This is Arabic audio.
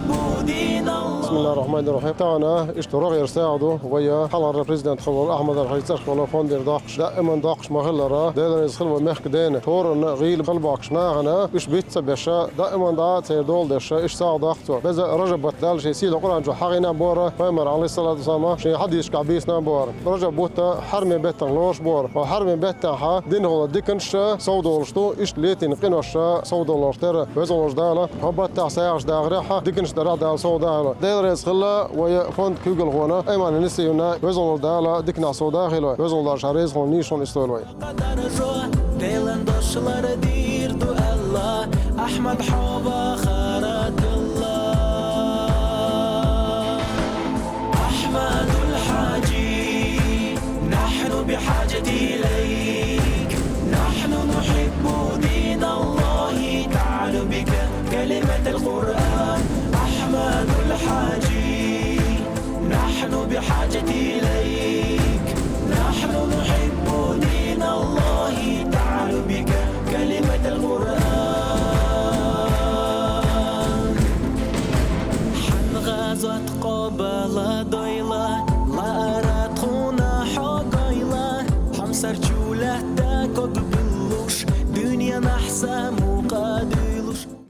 نحب دين الله. بسم الله الرحمن الرحيم. تاعنا اشتراك يرساعدو ويا حلال البريزيدنت خلال أحمد الحيث ولا فندر داقش دائما داقش مهلرا دايلر يسخل ومحك دين تورن غيل قلباقش ناغنا إش بيت بيشا دائما دعات سيدول دشا إش ساعة داقتو بذا رجب بتدال شيء سيد القرآن جو حقنا بورا فامر عليه الصلاة والسلام شيء حد يشكع بيسنا بورا رجب بوتا حرمي بيتن لوش بورا وحرمي بيتن ها دين هو ديكنش سودولشتو إش ليتين قنوش سودولشتر بزولش دالا هبتا ساعش داغريحة ديكنش درا دال سودالا دايلر يسخل ويا فند كوجل هنا أيمان نسيونا بزول دالا ديكنا سوداخلو بزول دار شاريز هون نيشون استولوي ديلن دوشلار دير دو الله أحمد حوبا خارج الله أحمد الحاجي نحن بحاجة إليك نحن نحب دين الله تعال بك كلمة القرآن أحمد الحاجي نحن بحاجة إليك نحن نحب دين الله تعال بك كلمة القرآن حنغازت قبل ضيلة لا أراتخونا حقيلة حمسر جولة تاكد بلوش دنيا نحسم